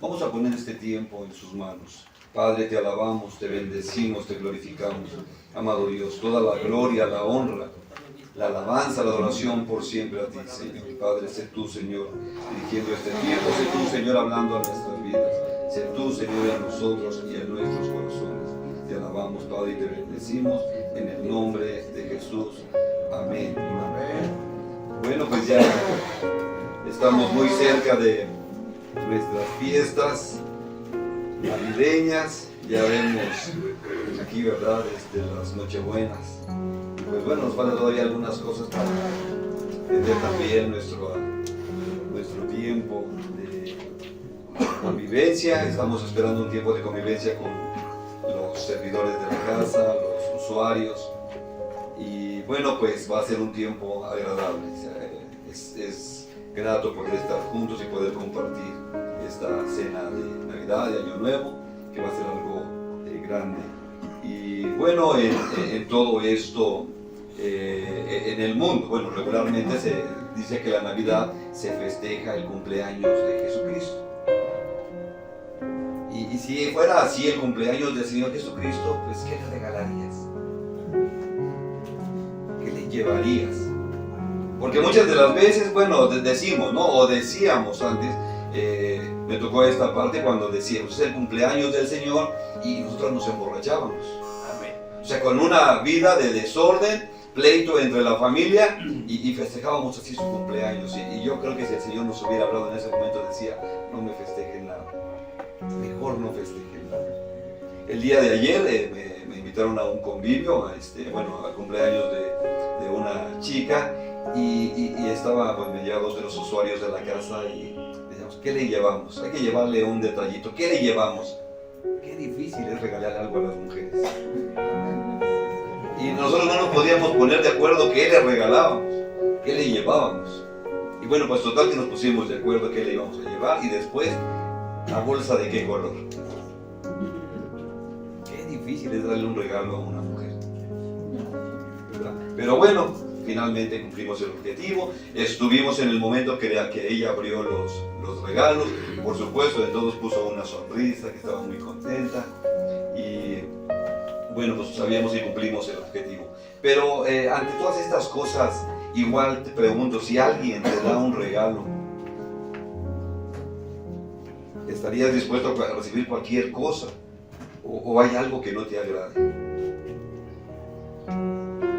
Vamos a poner este tiempo en sus manos. Padre, te alabamos, te bendecimos, te glorificamos. Amado Dios, toda la gloria, la honra, la alabanza, la adoración por siempre a ti, Señor. Padre, sé tú, Señor, dirigiendo este tiempo. Sé tú, Señor, hablando a nuestras vidas. Sé tú, Señor, a nosotros y a nuestros corazones. Te alabamos, Padre, y te bendecimos en el nombre de Jesús. Amén. Amén. Bueno, pues ya estamos muy cerca de nuestras fiestas navideñas. Ya vemos aquí, ¿verdad?, las Nochebuenas. Pues bueno, nos faltan todavía algunas cosas para tener también nuestro tiempo de convivencia. Estamos esperando un tiempo de convivencia con los servidores de la casa, los usuarios. Y bueno, pues va a ser un tiempo agradable. Es grato poder estar juntos y poder compartir esta cena de Navidad, de Año Nuevo, que va a ser algo grande. Y bueno, en todo esto, en el mundo, bueno, regularmente se dice que la Navidad se festeja el cumpleaños de Jesucristo. Y si fuera así el cumpleaños del Señor Jesucristo, pues ¿qué le regalarías? ¿Qué le llevarías? Porque muchas de las veces, bueno, decimos, ¿no? O decíamos antes, me tocó esta parte cuando decíamos, es el cumpleaños del Señor, y nosotros nos emborrachábamos. Amén. O sea, con una vida de desorden, pleito entre la familia, y festejábamos así su cumpleaños. Y yo creo que si el Señor nos hubiera hablado en ese momento, decía, no me festejen nada, mejor no festejen nada. El día de ayer me invitaron a un convivio, al cumpleaños de una chica, y estaba pues mediados de los usuarios de la casa, y decíamos, ¿qué le llevamos? Hay que llevarle un detallito. ¿Qué le llevamos? Qué difícil es regalar algo a las mujeres. Y nosotros no nos podíamos poner de acuerdo qué le regalábamos, qué le llevábamos. Y bueno, pues total que nos pusimos de acuerdo qué le íbamos a llevar, y después, ¿la bolsa de qué color? Qué difícil es darle un regalo a una mujer, ¿verdad? Pero bueno, finalmente cumplimos el objetivo. Estuvimos en el momento que ella abrió los regalos. Por supuesto, de todos puso una sonrisa, que estaba muy contenta. Y bueno, pues sabíamos que cumplimos el objetivo. Pero ante todas estas cosas, igual te pregunto, si alguien te da un regalo, ¿estarías dispuesto a recibir cualquier cosa? ¿O hay algo que no te agrade?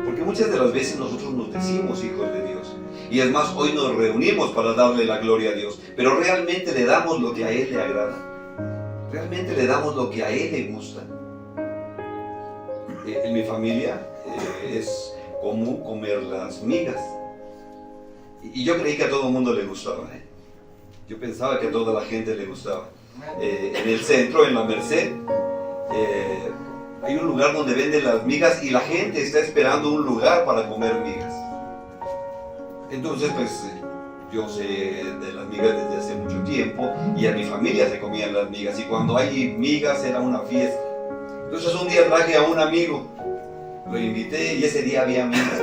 Porque muchas de las veces nosotros nos decimos hijos de Dios. Y es más, hoy nos reunimos para darle la gloria a Dios. Pero ¿realmente le damos lo que a Él le agrada? ¿Realmente le damos lo que a Él le gusta? En mi familia es común comer las migas. Y yo creí que a todo el mundo le gustaba. Yo pensaba que a toda la gente le gustaba. En el centro, en la Merced, hay un lugar donde venden las migas y la gente está esperando un lugar para comer migas. Entonces, pues, yo sé de las migas desde hace mucho tiempo, y a mi familia se comían las migas, y cuando hay migas era una fiesta. Entonces un día traje a un amigo, lo invité, y ese día había migas.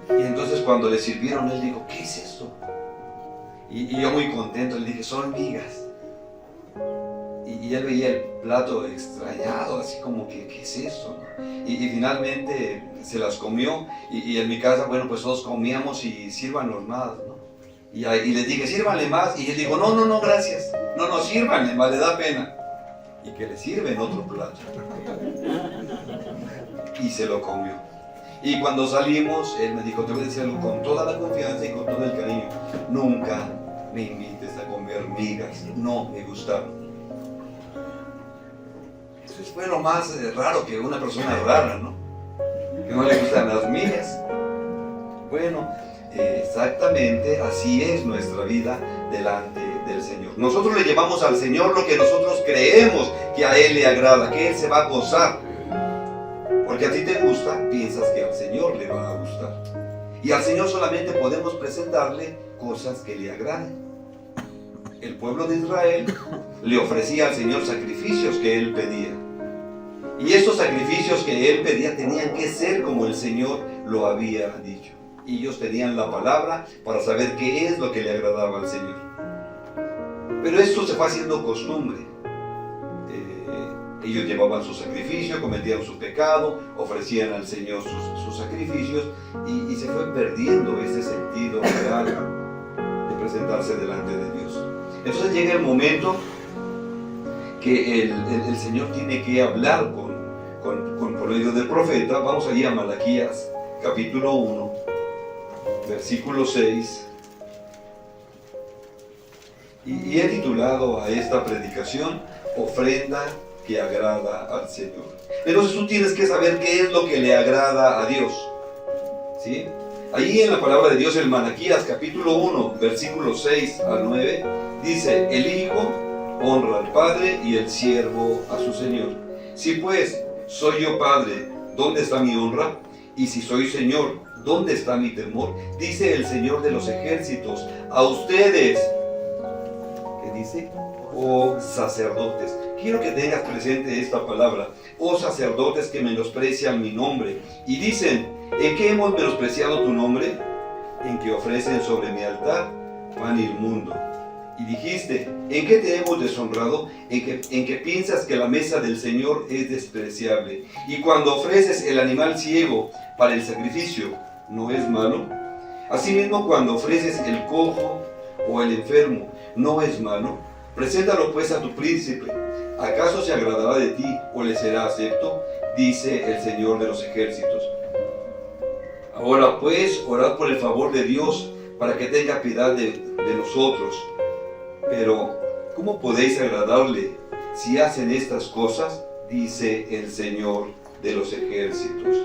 Y entonces cuando le sirvieron, él dijo, ¿qué es esto? Y yo muy contento le dije, son migas. Y él veía el plato extrañado, así como que, ¿qué es eso? Y finalmente se las comió, y en mi casa, bueno, pues todos comíamos y sírvanos más, ¿no? Y les dije, sírvanle más, y él dijo, no, gracias, no, sírvanle más, le da pena. Y que le sirven otro plato. Y se lo comió. Y cuando salimos, él me dijo, te voy a decir algo con toda la confianza y con todo el cariño, nunca me invites a comer migas, no me gustaron. Eso fue lo más raro, que una persona rara, ¿no? Que no le gustan las migas. Bueno, exactamente así es nuestra vida delante del Señor. Nosotros le llevamos al Señor lo que nosotros creemos que a Él le agrada, que Él se va a gozar. Porque a ti te gusta, piensas que al Señor le va a gustar. Y al Señor solamente podemos presentarle cosas que le agraden. El pueblo de Israel le ofrecía al Señor sacrificios que Él pedía. Y estos sacrificios que Él pedía tenían que ser como el Señor lo había dicho. Y ellos tenían la palabra para saber qué es lo que le agradaba al Señor. Pero esto se fue haciendo costumbre. Ellos llevaban su sacrificio, cometían su pecado, ofrecían al Señor sus sacrificios y se fue perdiendo ese sentido real de presentarse delante de Dios. Entonces llega el momento que el Señor tiene que hablar por medio del profeta. Vamos allí a Malaquías capítulo 1, versículo 6. Y he titulado a esta predicación Ofrenda que agrada al Señor. Entonces tú tienes que saber qué es lo que le agrada a Dios, ¿sí? Allí en la palabra de Dios, en Malaquías capítulo 1, versículos 6 al 9, dice: el hijo honra al padre y el siervo a su señor. Si pues soy yo padre, ¿dónde está mi honra? Y si soy señor, ¿dónde está mi temor? Dice el Señor de los ejércitos a ustedes. ¿Qué dice? Oh sacerdotes. Quiero que tengas presente esta palabra. Oh sacerdotes que menosprecian mi nombre. Y dicen: ¿en qué hemos menospreciado tu nombre? En que ofrecen sobre mi altar pan inmundo. Y dijiste: ¿en qué te hemos deshonrado? En que piensas que la mesa del Señor es despreciable. Y cuando ofreces el animal ciego para el sacrificio, ¿no es malo? Asimismo, cuando ofreces el cojo o el enfermo, ¿no es malo? Preséntalo pues a tu príncipe. ¿Acaso se agradará de ti o le será acepto? Dice el Señor de los ejércitos. Ahora pues, orad por el favor de Dios para que tenga piedad de nosotros. Pero, ¿cómo podéis agradarle si hacen estas cosas? Dice el Señor de los ejércitos.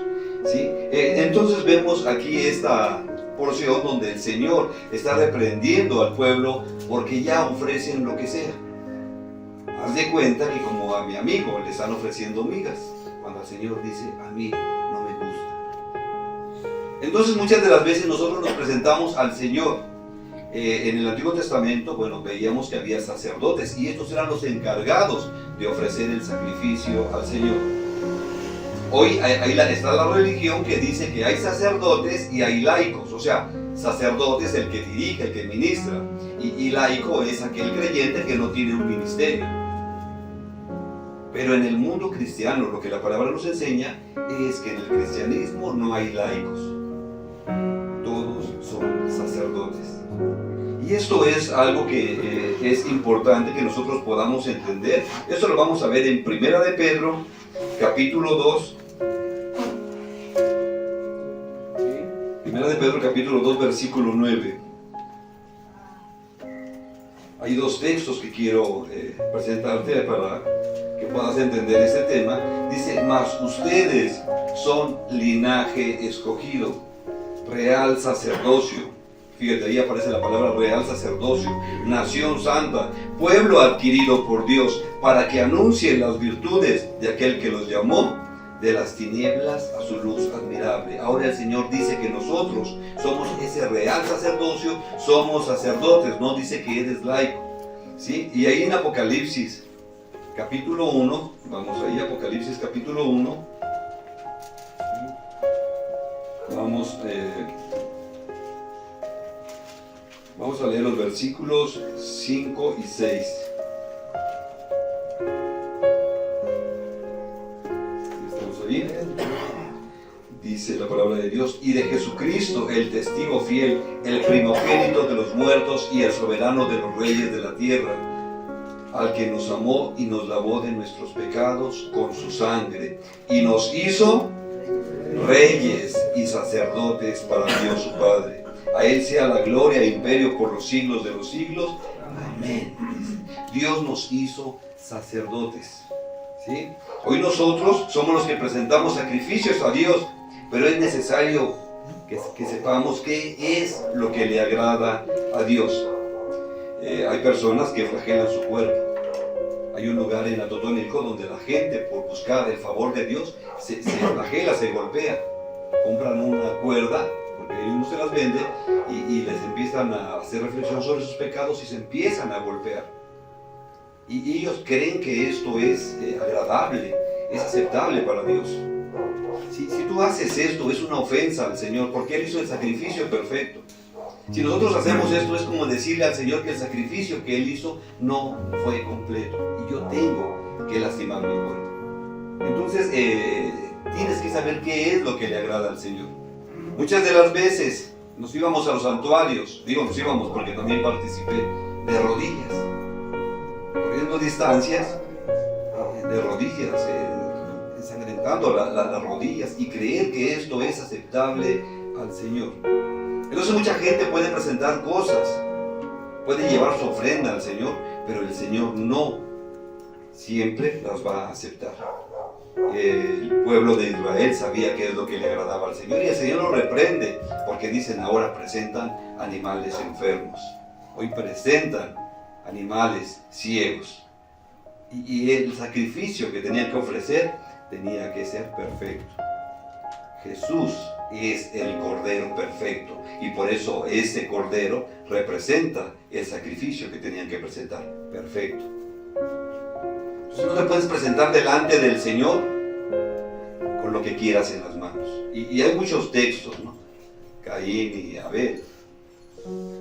¿Sí? Entonces vemos aquí esta porción donde el Señor está reprendiendo al pueblo porque ya ofrecen lo que sea. Haz de cuenta que como a mi amigo le están ofreciendo migas, cuando el Señor dice: a mí no me gusta. Entonces muchas de las veces nosotros nos presentamos al Señor. En el Antiguo Testamento, bueno, veíamos que había sacerdotes y estos eran los encargados de ofrecer el sacrificio al Señor. Hoy ahí está la religión que dice que hay sacerdotes y hay laicos. O sea, sacerdote es el que dirige, el que ministra, y laico es aquel creyente que no tiene un ministerio. Pero en el mundo cristiano lo que la palabra nos enseña es que en el cristianismo no hay laicos. Todos son sacerdotes. Y esto es algo que es importante que nosotros podamos entender. Esto lo vamos a ver en Primera de Pedro, capítulo 2. Primera de Pedro, capítulo 2, versículo 9. Hay dos textos que quiero presentarte para que puedas entender este tema. Dice: mas ustedes son linaje escogido, real sacerdocio. Fíjate, ahí aparece la palabra real sacerdocio, nación santa, pueblo adquirido por Dios, para que anuncien las virtudes de aquel que los llamó de las tinieblas a su luz admirable. Ahora el Señor dice que nosotros somos ese real sacerdocio, somos sacerdotes, no dice que eres laico, ¿sí? Y ahí en Apocalipsis, capítulo 1, vamos ahí, Apocalipsis capítulo 1, vamos a leer los versículos 5 y 6. ¿Estamos ahí? Dice la palabra de Dios: y de Jesucristo, el testigo fiel, el primogénito de los muertos y el soberano de los reyes de la tierra, al que nos amó y nos lavó de nuestros pecados con su sangre, y nos hizo reyes y sacerdotes para Dios su Padre. A Él sea la gloria e imperio por los siglos de los siglos. Amén. Dios nos hizo sacerdotes, ¿sí? Hoy nosotros somos los que presentamos sacrificios a Dios, pero es necesario que sepamos qué es lo que le agrada a Dios. Hay personas que flagelan su cuerpo. Hay un lugar en Atotonilco donde la gente, por buscar el favor de Dios, se flagela, se golpea. Compran una cuerda, porque uno se las vende, y les empiezan a hacer reflexión sobre sus pecados y se empiezan a golpear. Y ellos creen que esto es agradable, es aceptable para Dios. Si tú haces esto, es una ofensa al Señor, porque Él hizo el sacrificio perfecto. Si nosotros hacemos esto, es como decirle al Señor que el sacrificio que Él hizo no fue completo y yo tengo que lastimar mi cuerpo. Entonces, tienes que saber qué es lo que le agrada al Señor. Muchas de las veces nos íbamos a los santuarios, digo nos íbamos porque también participé, de rodillas, corriendo distancias, de rodillas, ensangrentando las rodillas y creer que esto es aceptable al Señor. Entonces mucha gente puede presentar cosas, puede llevar su ofrenda al Señor, pero el Señor no siempre las va a aceptar. El pueblo de Israel sabía qué es lo que le agradaba al Señor y el Señor lo reprende porque dicen ahora presentan animales enfermos, hoy presentan animales ciegos y el sacrificio que tenían que ofrecer tenía que ser perfecto. Jesús es el Cordero perfecto y por eso ese Cordero representa el sacrificio que tenían que presentar, perfecto. Entonces no te puedes presentar delante del Señor con lo que quieras en las manos. Y hay muchos textos, ¿no? Caín y Abel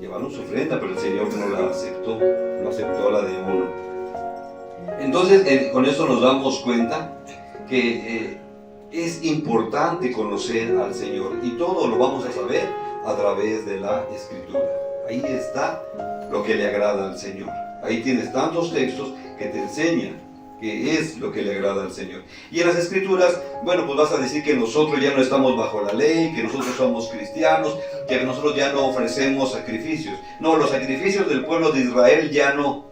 llevaron su ofrenda, pero el Señor no la aceptó, no aceptó la de uno. Entonces con eso nos damos cuenta que es importante conocer al Señor y todo lo vamos a saber a través de la Escritura. Ahí está lo que le agrada al Señor. Ahí tienes tantos textos que te enseñan qué es lo que le agrada al Señor. Y en las Escrituras, bueno, pues vas a decir que nosotros ya no estamos bajo la ley, que nosotros somos cristianos, que nosotros ya no ofrecemos sacrificios. No, los sacrificios del pueblo de Israel ya no.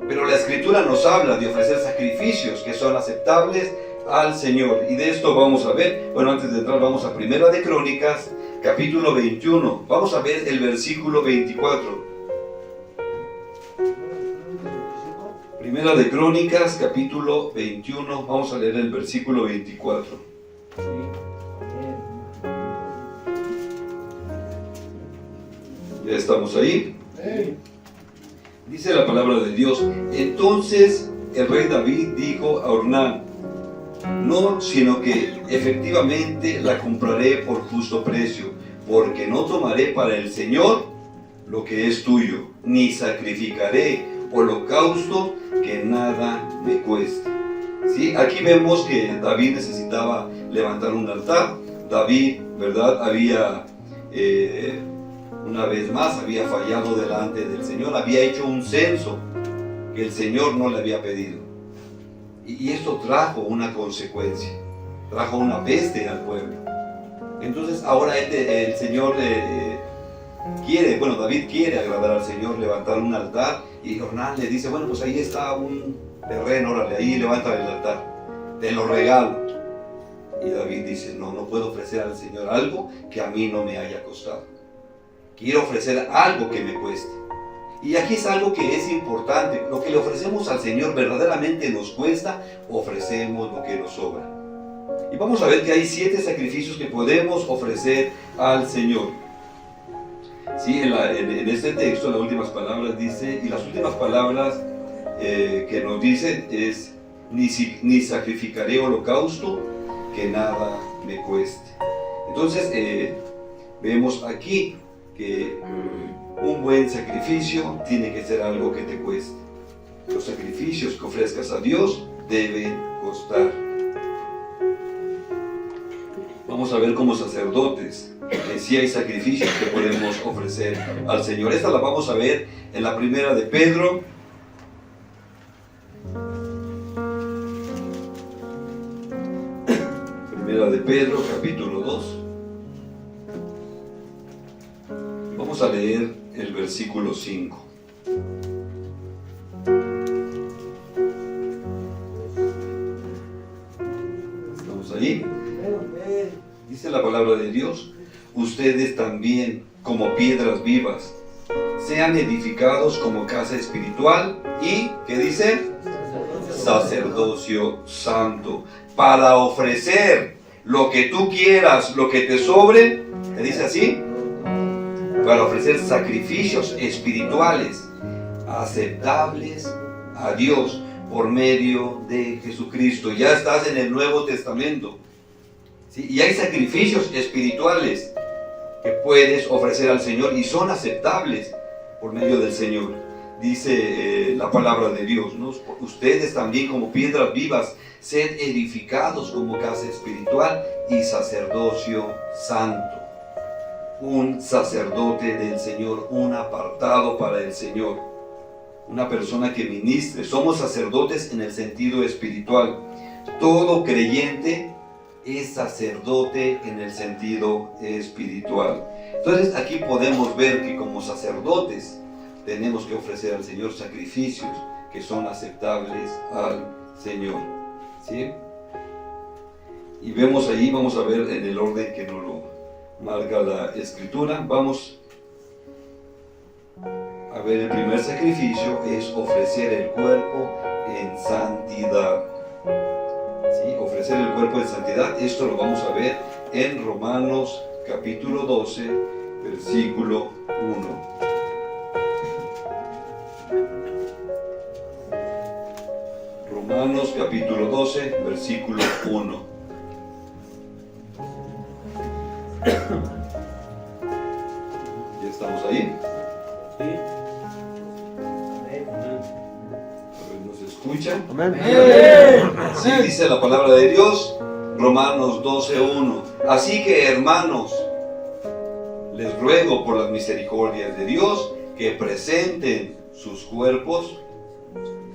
Pero la Escritura nos habla de ofrecer sacrificios que son aceptables al Señor. Y de esto vamos a ver, bueno, antes de entrar vamos a Primera de Crónicas, capítulo 21. Vamos a ver el versículo 24. Primera de Crónicas, capítulo 21, vamos a leer el versículo 24. Ya estamos ahí. Dice la palabra de Dios: entonces el rey David dijo a Ornán: no, sino que efectivamente la compraré por justo precio, porque no tomaré para el Señor lo que es tuyo, ni sacrificaré holocausto que nada me cueste. ¿Sí? Aquí vemos que David necesitaba levantar un altar. David, ¿verdad? Había, una vez más, había fallado delante del Señor, había hecho un censo que el Señor no le había pedido. Y esto trajo una consecuencia, trajo una peste al pueblo. Entonces ahora el Señor quiere, bueno, David quiere agradar al Señor, levantar un altar, y Ornán le dice: bueno, pues ahí está un terreno, órale, ahí levanta el altar, te lo regalo. Y David dice: no puedo ofrecer al Señor algo que a mí no me haya costado. Quiero ofrecer algo que me cueste. Y aquí es algo que es importante: lo que le ofrecemos al Señor verdaderamente nos cuesta, ofrecemos lo que nos sobra. Y vamos a ver que hay 7 sacrificios que podemos ofrecer al Señor. Sí, en este texto, las últimas palabras dice, y las últimas palabras que nos dicen es: ni sacrificaré holocausto que nada me cueste. Entonces vemos aquí que un buen sacrificio tiene que ser algo que te cueste. Los sacrificios que ofrezcas a Dios deben costar. Vamos a ver como sacerdotes que sí hay sacrificios que podemos ofrecer al Señor. Esta la vamos a ver en la Primera de Pedro. Primera de Pedro, capítulo 2. Vamos a leer el versículo 5. ¿Estamos ahí? Dice la palabra de Dios: ustedes también, como piedras vivas, sean edificados como casa espiritual y, ¿qué dice? Sacerdocio santo, para ofrecer lo que tú quieras, lo que te sobre, ¿te dice así? Para ofrecer sacrificios espirituales aceptables a Dios por medio de Jesucristo. Ya estás en el Nuevo Testamento. ¿Sí? Y hay sacrificios espirituales que puedes ofrecer al Señor y son aceptables por medio del Señor. Dice la palabra de Dios, ¿no? Ustedes también como piedras vivas, sed edificados como casa espiritual y sacerdocio santo. Un sacerdote del Señor, un apartado para el Señor, una persona que ministre. Somos sacerdotes en el sentido espiritual. Todo creyente es sacerdote en el sentido espiritual. Entonces aquí podemos ver que como sacerdotes tenemos que ofrecer al Señor sacrificios que son aceptables al Señor, ¿sí? Y vemos ahí, vamos a ver en el orden que nos lo marca la Escritura. Vamos a ver, el primer sacrificio es ofrecer el cuerpo en santidad. ¿Sí? Ofrecer el cuerpo en santidad, esto lo vamos a ver en Romanos capítulo 12, versículo 1. Romanos capítulo 12, versículo 1. ¿Ya estamos ahí? Sí. ¿Nos escuchan? Amén. Así dice la palabra de Dios, Romanos 12:1. Así que, hermanos, les ruego por las misericordias de Dios que presenten sus cuerpos,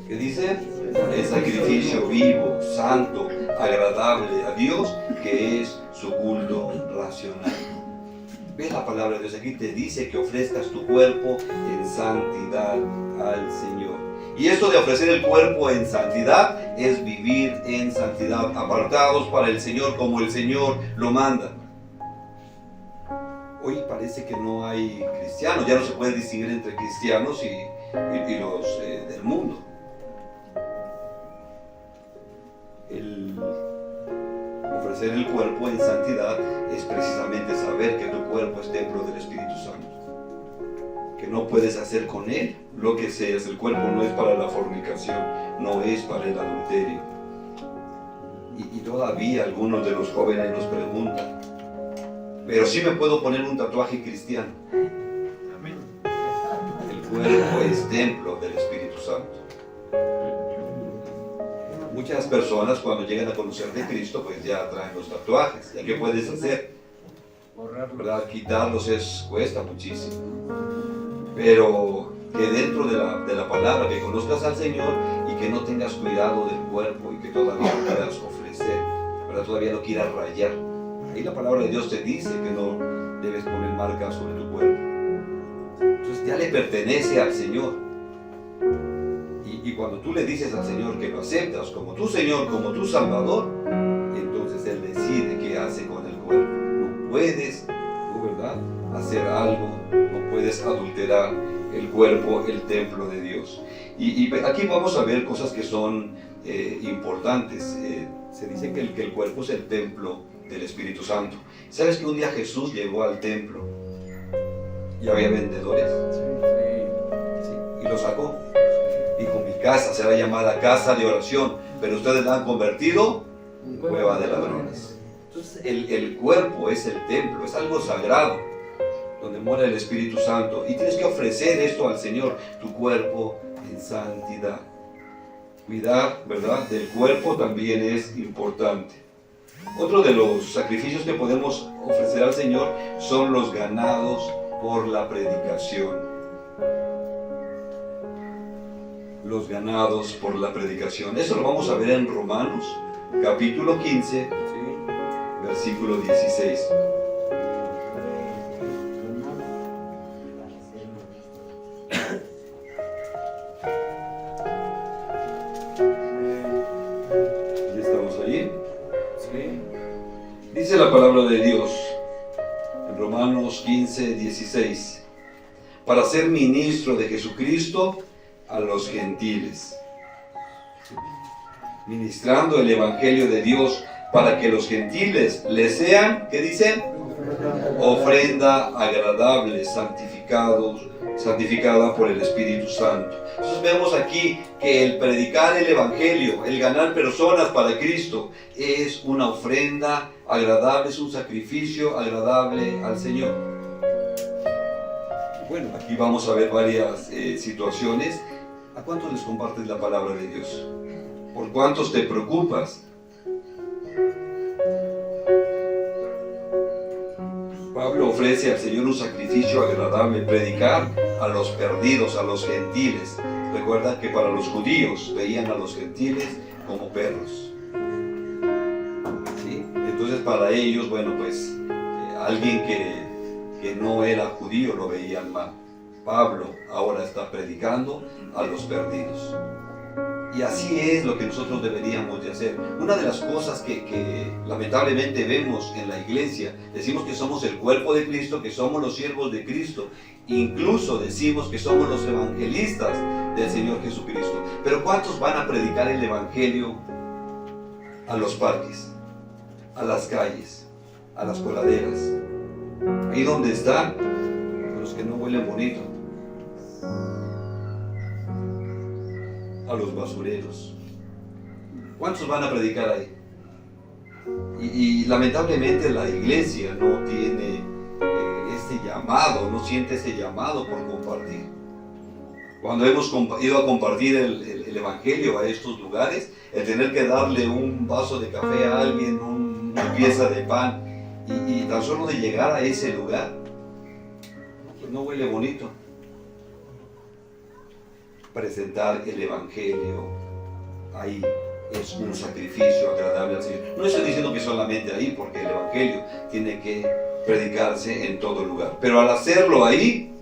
¿qué dice? El sacrificio vivo, santo, agradable a Dios, que es su culto racional. Ve la palabra de Dios aquí, te dice que ofrezcas tu cuerpo en santidad al Señor. Y esto de ofrecer el cuerpo en santidad es vivir en santidad, apartados para el Señor como el Señor lo manda. Hoy parece que no hay cristianos, ya no se puede distinguir entre cristianos y los del mundo. El ofrecer el cuerpo en santidad es precisamente saber que tu cuerpo es templo del Espíritu Santo, que no puedes hacer con él lo que seas. El cuerpo no es para la fornicación, no es para el adulterio. Y todavía algunos de los jóvenes nos preguntan, pero sí me puedo poner un tatuaje cristiano. Amén. El cuerpo es templo del Espíritu Santo. Muchas personas cuando llegan a conocer de Cristo pues ya traen los tatuajes. ¿Y qué puedes hacer? ¿Verdad? Quitarlos cuesta muchísimo. Pero que dentro de la palabra, que conozcas al Señor y que no tengas cuidado del cuerpo y que todavía lo quieras ofrecer, ¿verdad? Todavía lo quieras rayar. Ahí la palabra de Dios te dice que no debes poner marcas sobre tu cuerpo. Entonces ya le pertenece al Señor. Y cuando tú le dices al Señor que lo aceptas como tu Señor, como tu Salvador, entonces Él decide qué hace con el cuerpo. No puedes, ¿verdad?, hacer algo, no puedes adulterar el cuerpo, el templo de Dios. Y aquí vamos a ver cosas que son importantes. Se dice que el cuerpo es el templo del Espíritu Santo. ¿Sabes que un día Jesús llegó al templo y había vendedores? Sí. Y lo sacó. Dijo, mi casa será llamada casa de oración, pero ustedes la han convertido en cueva de ladrones. Entonces el cuerpo es el templo, es algo sagrado, donde mora el Espíritu Santo. Y tienes que ofrecer esto al Señor, tu cuerpo en santidad. Cuidar, ¿verdad?, del cuerpo también es importante. Otro de los sacrificios que podemos ofrecer al Señor son los ganados por la predicación. Los ganados por la predicación. Eso lo vamos a ver en Romanos, capítulo 15, versículo 16. ¿Ya estamos ahí? Sí. Dice la palabra de Dios en Romanos 15, 16. Para ser ministro de Jesucristo a los gentiles, ministrando el evangelio de Dios para que los gentiles le sean, ¿qué dicen? Ofrenda agradable, santificados santificada por el Espíritu Santo. Entonces vemos aquí que el predicar el Evangelio, el ganar personas para Cristo, es una ofrenda agradable, es un sacrificio agradable al Señor. Bueno, aquí vamos a ver varias situaciones. ¿A cuántos les compartes la palabra de Dios? ¿Por cuántos te preocupas? Pablo ofrece al Señor un sacrificio agradable, predicar a los perdidos, a los gentiles. Recuerda que para los judíos veían a los gentiles como perros. ¿Sí? Entonces para ellos, bueno, pues alguien que no era judío lo veían mal. Pablo ahora está predicando a los perdidos. Y así es lo que nosotros deberíamos de hacer. Una de las cosas que lamentablemente vemos en la iglesia, decimos que somos el cuerpo de Cristo, que somos los siervos de Cristo, incluso decimos que somos los evangelistas del Señor Jesucristo. Pero ¿cuántos van a predicar el evangelio a los parques, a las calles, a las coladeras? Ahí donde están los que no huelen bonito, a los basureros. ¿Cuántos van a predicar ahí? Y lamentablemente la iglesia no tiene este llamado, no siente ese llamado por compartir. Cuando hemos ido a compartir el evangelio a estos lugares, el tener que darle un vaso de café a alguien, una pieza de pan, y tan solo de llegar a ese lugar, pues no huele bonito. Presentar el evangelio ahí es un sacrificio agradable al Señor. No estoy diciendo que solamente ahí, porque el evangelio tiene que predicarse en todo lugar, pero al hacerlo ahí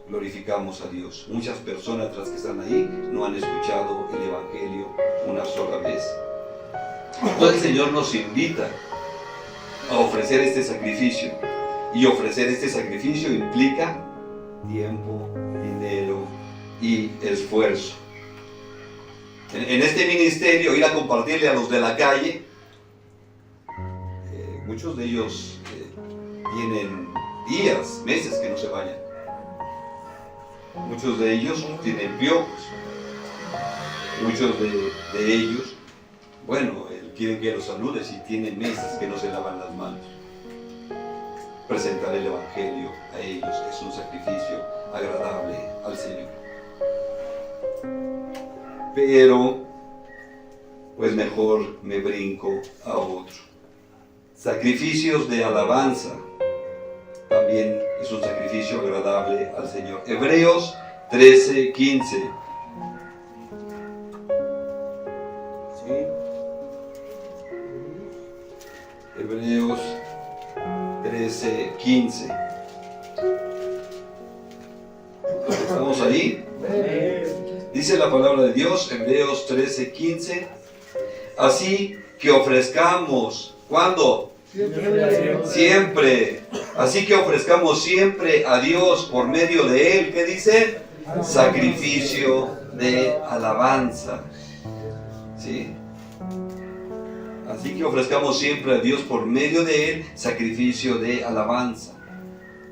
glorificamos a Dios. Muchas personas de las que están ahí no han escuchado el evangelio una sola vez. Entonces el Señor nos invita a ofrecer este sacrificio, y ofrecer este sacrificio implica tiempo, dinero y esfuerzo. En este ministerio, ir a compartirle a los de la calle, muchos de ellos tienen días, meses que no se bañan. Muchos de ellos tienen piojos. Muchos de ellos, bueno, quieren que los saludes y tienen meses que no se lavan las manos. Presentar el evangelio a ellos es un sacrificio agradable al Señor. Pero, pues mejor me brinco a otro. Sacrificios de alabanza también es un sacrificio agradable al Señor. Hebreos 13:15. ¿Sí? Hebreos 13:15. ¿Estamos ahí? Dice la palabra de Dios, Hebreos 13:15. Así que ofrezcamos, ¿cuándo? Siempre. Así que ofrezcamos siempre a Dios por medio de Él. ¿Qué dice? Sacrificio de alabanza. ¿Sí? Así que ofrezcamos siempre a Dios por medio de Él sacrificio de alabanza.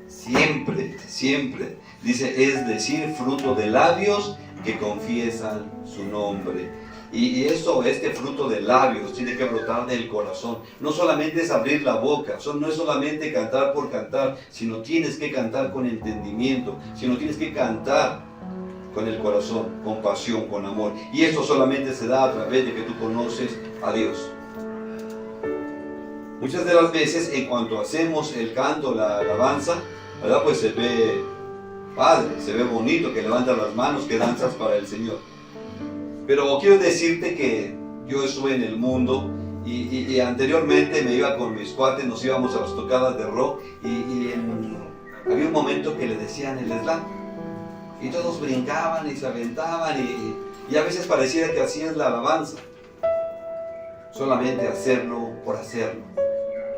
Siempre, siempre. Dice, es decir, fruto de labios que confiesan su nombre. Y este fruto de labios tiene que brotar del corazón. No solamente es abrir la boca, no es solamente cantar por cantar, sino tienes que cantar con entendimiento, sino tienes que cantar con el corazón, con pasión, con amor. Y esto solamente se da a través de que tú conoces a Dios. Muchas de las veces, en cuanto hacemos el canto, la alabanza, ¿verdad? Pues se ve padre, se ve bonito, que levantas las manos, que danzas para el Señor. Pero quiero decirte que yo estuve en el mundo y anteriormente me iba con mis cuates, nos íbamos a las tocadas de rock y había un momento que le decían el slam y todos brincaban y se aventaban y a veces pareciera que hacían la alabanza, solamente hacerlo por hacerlo,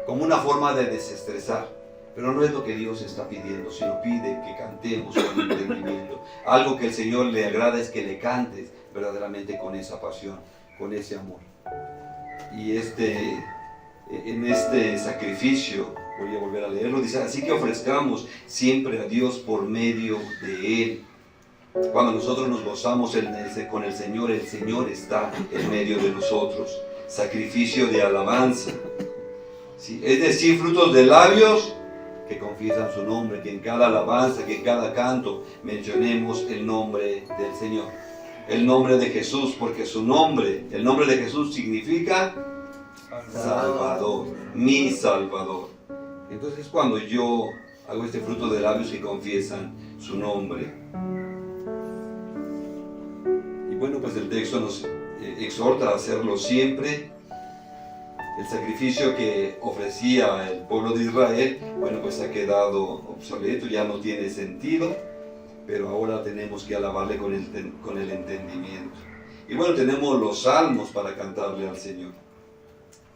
como una forma de desestresar. Pero no es lo que Dios está pidiendo, sino pide que cantemos con entendimiento. Algo que el Señor le agrada es que le cantes verdaderamente con esa pasión, con ese amor. Y en este sacrificio Voy a volver a leerlo. Dice, así que ofrezcamos siempre a Dios por medio de Él. Cuando nosotros nos gozamos con el Señor está en medio de nosotros. Sacrificio de alabanza. ¿Sí? Es decir, frutos de labios que confiesan su nombre, que en cada alabanza, que en cada canto mencionemos el nombre del Señor. El nombre de Jesús, porque su nombre, el nombre de Jesús significa Salvador, mi Salvador. Entonces cuando yo hago este fruto de labios que confiesan su nombre. Y bueno, pues el texto nos exhorta a hacerlo siempre. El sacrificio que ofrecía el pueblo de Israel, bueno, pues ha quedado obsoleto, ya no tiene sentido, pero ahora tenemos que alabarle con el entendimiento. Y bueno, tenemos los salmos para cantarle al Señor.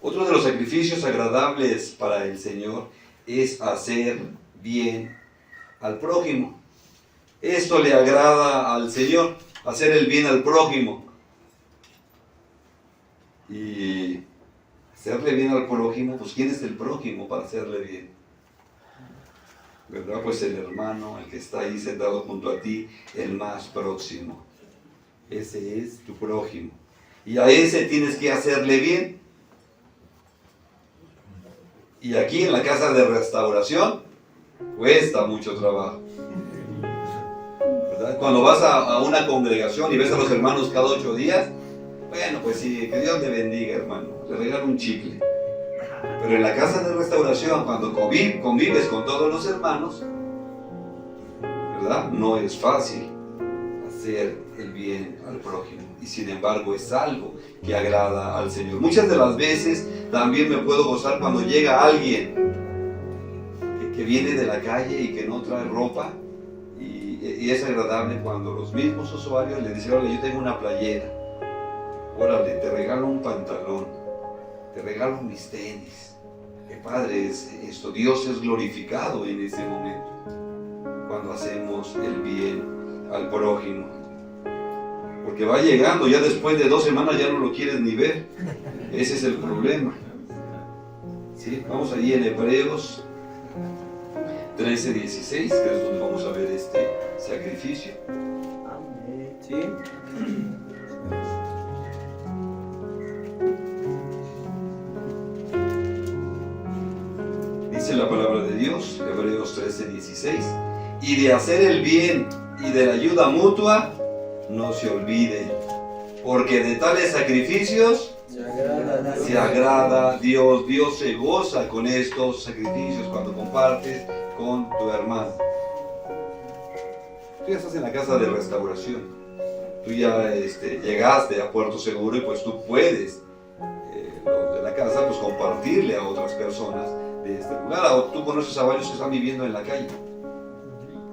Otro de los sacrificios agradables para el Señor es hacer bien al prójimo. Esto le agrada al Señor, hacer el bien al prójimo. Y hacerle bien al prójimo, pues ¿quién es el prójimo para hacerle bien? ¿Verdad? Pues el hermano, el que está ahí sentado junto a ti, el más próximo. Ese es tu prójimo. Y a ese tienes que hacerle bien. Y aquí en la casa de restauración cuesta mucho trabajo. ¿Verdad? Cuando vas a una congregación y ves a los hermanos cada 8 días, bueno, pues sí, que Dios te bendiga, hermano. Te regalo un chicle. Pero en la casa de restauración, cuando convives con todos los hermanos, ¿verdad? No es fácil hacer el bien al prójimo. Y sin embargo es algo que agrada al Señor. Muchas de las veces también me puedo gozar cuando llega alguien que viene de la calle y que no trae ropa. Y es agradable cuando los mismos usuarios le dicen, órale, yo tengo una playera. Órale, te regalo un pantalón, te regalo mis tenis. Qué padre es esto. Dios es glorificado en ese momento, cuando hacemos el bien al prójimo. Porque va llegando, ya después de 2 semanas ya no lo quieres ni ver. Ese es el problema. ¿Sí? Vamos allí en Hebreos 13:16, que es donde vamos a ver este sacrificio. ¿Sí? Dice la palabra de Dios, Hebreos 13:16, y de hacer el bien y de la ayuda mutua, no se olviden, porque de tales sacrificios se agrada Dios. Dios se goza con estos sacrificios cuando compartes con tu hermano. Tú ya estás en la casa de restauración, tú ya llegaste a Puerto Seguro y pues tú puedes, los de la casa, pues compartirle a otras personas de este lugar. O tú conoces a varios que están viviendo en la calle,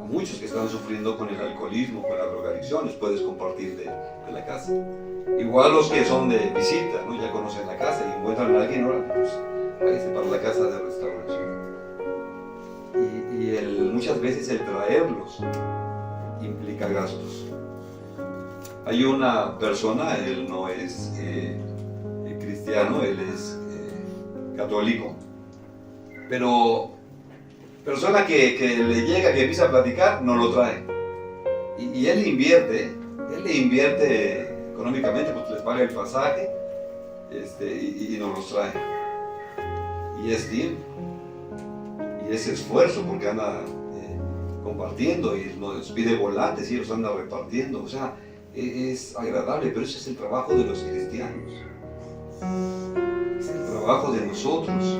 a muchos que están sufriendo con el alcoholismo, con las drogadicciones, puedes compartir de la casa. Igual los que son de visita, ¿no? Ya conocen la casa y encuentran a alguien, ahora pues váyase para la casa de restauración. Y muchas veces el traerlos implica gastos. Hay una persona, él no es cristiano, él es católico, pero persona que le llega, que empieza a platicar, no lo trae. Y él le invierte económicamente, pues les paga el pasaje y nos los trae. Y es tiempo, y es esfuerzo, porque anda compartiendo y nos pide volantes y los anda repartiendo. O sea, es agradable, pero ese es el trabajo de los cristianos. Es el trabajo de nosotros.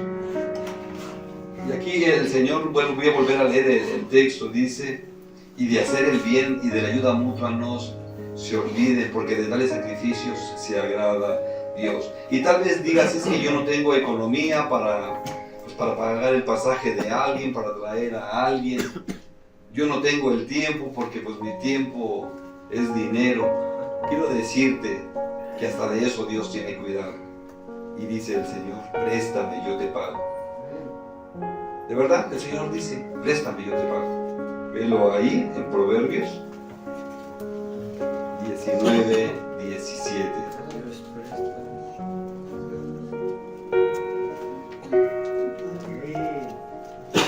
Y aquí el Señor, bueno, voy a volver a leer el texto, dice, y de hacer el bien y de la ayuda mutua no se olvide, porque de tales sacrificios se agrada Dios. Y tal vez digas, es que yo no tengo economía para pagar el pasaje de alguien, para traer a alguien. Yo no tengo el tiempo porque pues mi tiempo es dinero. Quiero decirte que hasta de eso Dios tiene cuidado. Y dice el Señor, préstame, yo te pago. De verdad, el Señor dice, préstame, yo te pago. Velo ahí en Proverbios 19:17.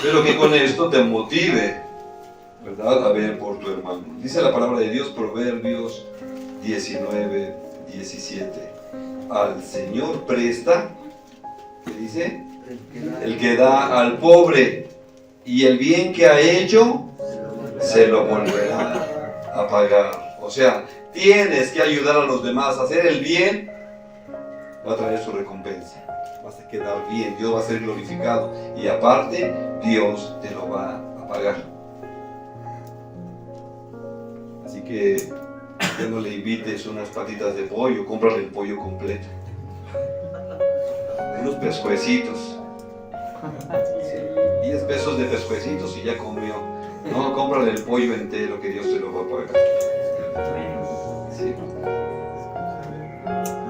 pero que con esto te motive, ¿verdad?, a ver por tu hermano. Dice la palabra de Dios, Proverbios 19, 17. Al Señor presta, ¿qué dice? El que da al pobre, y el bien que ha hecho se lo volverá a pagar. O sea, tienes que ayudar a los demás a hacer el bien, va a traer su recompensa. Vas a quedar bien, Dios va a ser glorificado, y aparte Dios te lo va a pagar. Así que ya no le invites unas patitas de pollo, cómprale el pollo completo, unos pescuecitos, 10 pesos de pescuecitos y ya comió. No, cómprale el pollo entero, que Dios te lo va a pagar. Sí.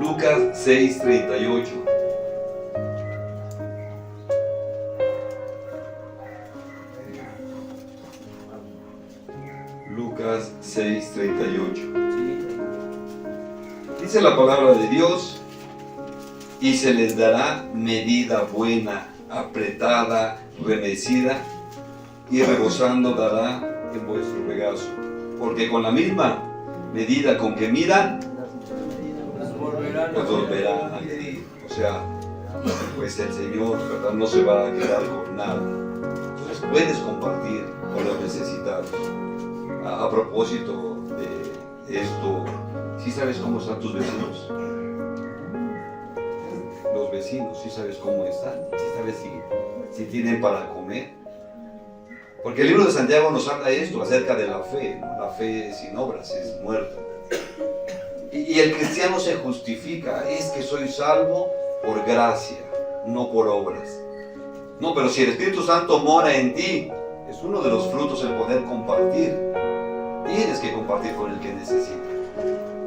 Lucas 6:38. Lucas 6:38. Dice la palabra de Dios: y se les dará medida buena, apretada, remecida, y rebosando dará en vuestro regazo. Porque con la misma medida con que midan, pues volverán a medir. O sea, pues el Señor, ¿verdad?, no se va a quedar con nada. Entonces puedes compartir con los necesitados. A propósito de esto, ¿sí sabes cómo están tus vecinos? Los vecinos, ¿sí sabes cómo están? ¿Sí sabes si tienen para comer? Porque el libro de Santiago nos habla esto acerca de la fe, ¿no? La fe sin obras es muerta. Y el cristiano se justifica, es que soy salvo por gracia, no por obras. No, pero si el Espíritu Santo mora en ti, es uno de los frutos el poder compartir. Tienes que compartir con el que necesita.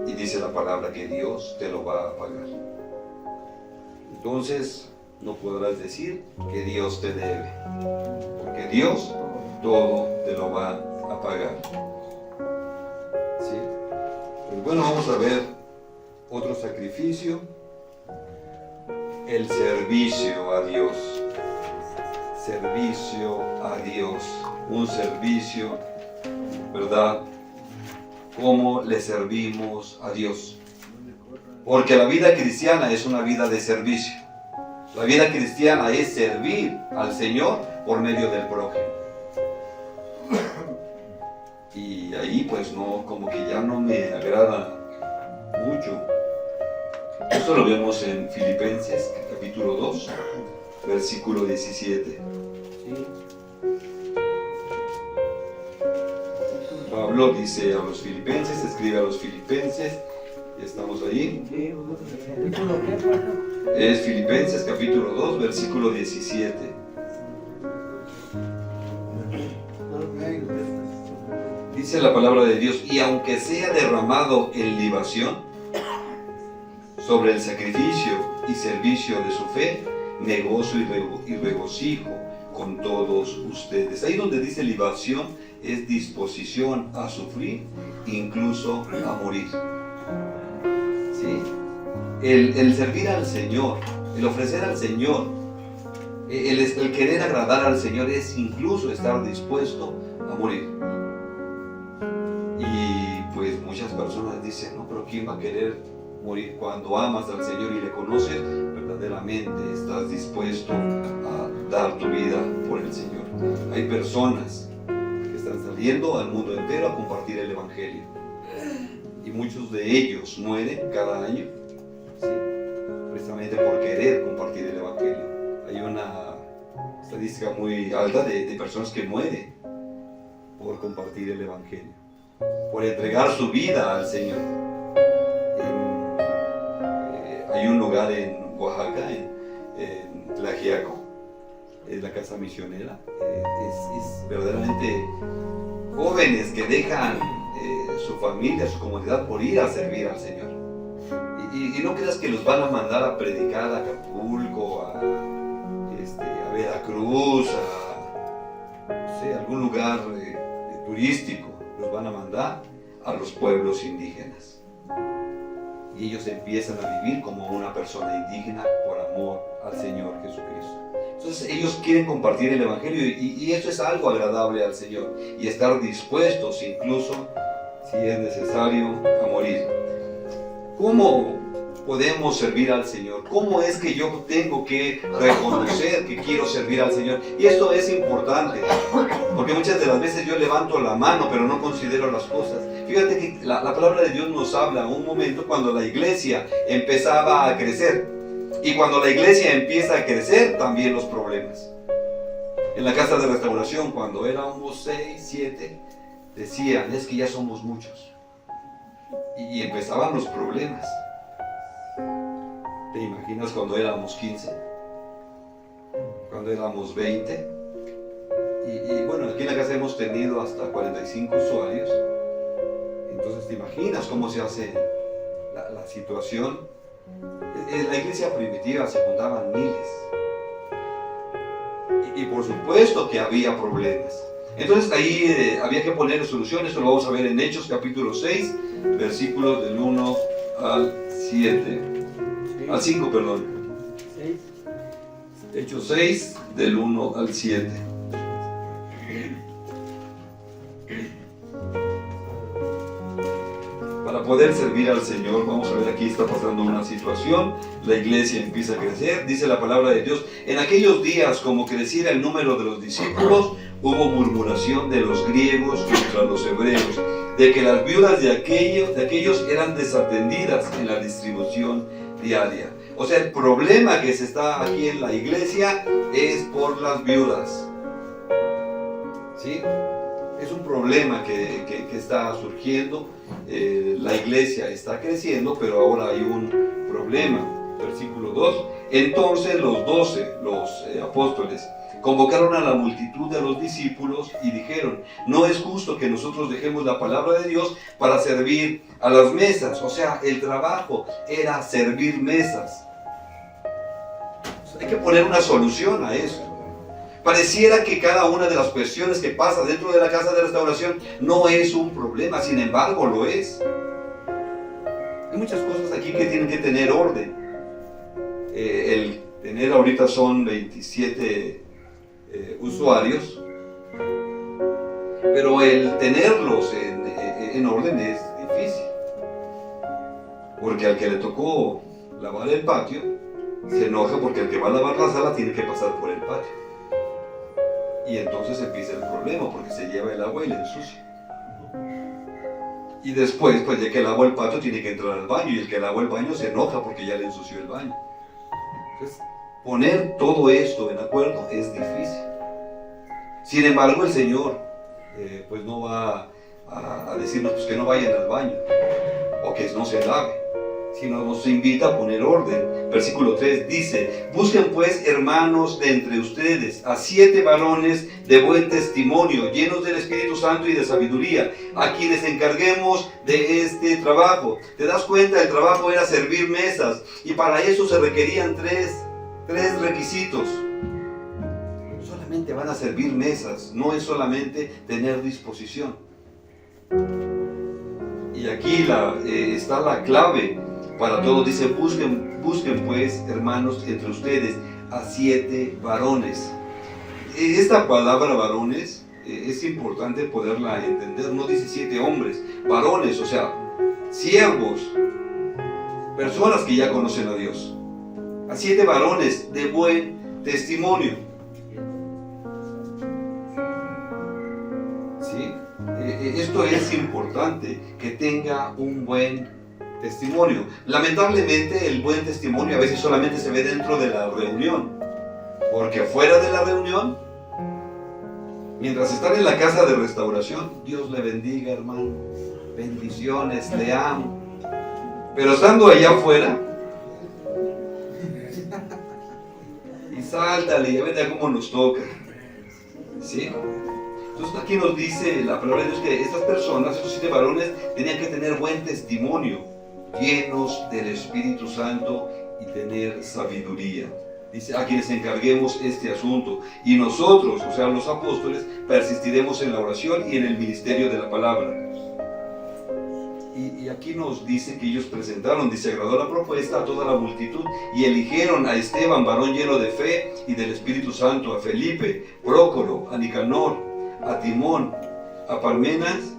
Y dice la palabra que Dios te lo va a pagar. Entonces, no podrás decir que Dios te debe, porque Dios todo te lo va a pagar. ¿Sí? Pues bueno, vamos a ver otro sacrificio: el servicio a Dios. Servicio a Dios. Un servicio, ¿verdad? ¿Cómo le servimos a Dios? Porque la vida cristiana es una vida de servicio. La vida cristiana es servir al Señor por medio del prójimo. Y ahí pues no, como que ya no me agrada mucho. Esto lo vemos en Filipenses capítulo 2, versículo 17. Pablo dice a los filipenses, escribe a los filipenses, y estamos ahí. Es Filipenses capítulo 2, versículo 17. Dice la palabra de Dios: y aunque sea derramado en libación sobre el sacrificio y servicio de su fe, me gozo y regocijo con todos ustedes. Ahí donde dice libación es disposición a sufrir, incluso a morir. ¿Sí? El servir al Señor, el ofrecer al Señor, el querer agradar al Señor es incluso estar dispuesto a morir. Y pues muchas personas dicen, no, pero ¿quién va a querer morir? Cuando amas al Señor y le conoces, verdaderamente estás dispuesto a dar tu vida por el Señor. Hay personas que están saliendo al mundo entero a compartir el Evangelio, y muchos de ellos mueren cada año, ¿sí?, precisamente por querer compartir el Evangelio. Hay una estadística muy alta de personas que mueren por compartir el Evangelio, por entregar su vida al Señor. Hay un lugar en Oaxaca, en Tlaxiaco, es la casa misionera. Es verdaderamente jóvenes que dejan su familia, su comunidad, por ir a servir al Señor. Y no creas que los van a mandar a predicar a Acapulco, a Veracruz, a algún lugar turístico. Los van a mandar a los pueblos indígenas. y ellos empiezan a vivir como una persona indigna por amor al Señor Jesucristo. Entonces ellos quieren compartir el Evangelio y eso es algo agradable al Señor y estar dispuestos incluso, si es necesario, a morir. ¿Cómo podemos servir al Señor? ¿Cómo es que yo tengo que reconocer que quiero servir al Señor? Y esto es importante, porque muchas de las veces yo levanto la mano, pero no considero las cosas. Fíjate que la palabra de Dios nos habla un momento cuando la iglesia empezaba a crecer. Y cuando la iglesia empieza a crecer, también los problemas. En la casa de restauración, cuando éramos 6, 7, decían, es que ya somos muchos. Y empezaban los problemas. ¿Te imaginas cuando éramos 15? Cuando éramos 20? Y bueno, aquí en la casa hemos tenido hasta 45 usuarios. Entonces, ¿te imaginas cómo se hace la situación? En la iglesia primitiva se juntaban miles. Y por supuesto que había problemas. Entonces ahí había que poner soluciones. Esto lo vamos a ver en Hechos capítulo 6, versículos del 1 al 7. Al 5, perdón. Hechos 6, del 1 al 7. Para poder servir al Señor, vamos a ver, aquí está pasando una situación, la iglesia empieza a crecer, dice la palabra de Dios, en aquellos días, como creciera el número de los discípulos, hubo murmuración de los griegos contra los hebreos, de que las viudas de aquellos eran desatendidas en la distribución diaria. O sea, el problema que se está aquí en la iglesia es por las viudas. ¿Sí? Es un problema que está surgiendo. La iglesia está creciendo, pero ahora hay un problema. Versículo 2. Entonces los 12, los apóstoles, convocaron a la multitud de los discípulos y dijeron, no es justo que nosotros dejemos la palabra de Dios para servir a las mesas. O sea, el trabajo era servir mesas. Hay que poner una solución a eso. Pareciera que cada una de las cuestiones que pasa dentro de la casa de restauración no es un problema, sin embargo lo es. Hay muchas cosas aquí que tienen que tener orden. El tener ahorita son 27 usuarios, pero el tenerlos en orden es difícil. Porque al que le tocó lavar el patio, se enoja porque el que va a lavar la sala tiene que pasar por el patio. Y entonces empieza el problema porque se lleva el agua y le ensucia. Y después, pues ya que lava el patio, tiene que entrar al baño. Y el que lava el baño se enoja porque ya le ensució el baño. Entonces, poner todo esto en acuerdo es difícil. Sin embargo, el Señor pues no va a decirnos pues, que no vayan al baño o que no se lave, sino nos invita a poner orden. Versículo 3 dice, busquen pues, hermanos, de entre ustedes a 7 varones de buen testimonio, llenos del Espíritu Santo y de sabiduría, a quienes encarguemos de este trabajo. ¿Te das cuenta? El trabajo era servir mesas, y para eso se requerían tres requisitos. Solamente van a servir mesas, no es solamente tener disposición. Y aquí está la clave para todo. Dice, busquen pues, hermanos, entre ustedes a 7 varones. Esta palabra varones es importante poderla entender. No dice 7 hombres, varones, o sea, siervos, personas que ya conocen a Dios. A 7 varones de buen testimonio. ¿Sí? Esto es importante, que tenga un buen testimonio. Lamentablemente el buen testimonio a veces solamente se ve dentro de la reunión, porque fuera de la reunión, mientras están en la casa de restauración, Dios le bendiga, hermano, bendiciones, le amo, pero estando allá afuera, y sáltale y a ver cómo nos toca, ¿sí? Entonces aquí nos dice la palabra de Dios que estas personas, esos 7 varones, tenían que tener buen testimonio, llenos del Espíritu Santo y tener sabiduría. Dice, a quienes encarguemos este asunto. Y nosotros, o sea, los apóstoles, persistiremos en la oración y en el ministerio de la palabra. Y aquí nos dice que ellos presentaron, dice, agradó la propuesta a toda la multitud y eligieron a Esteban, varón lleno de fe y del Espíritu Santo, a Felipe, Prócoro, a Nicanor, a Timón, a Parmenas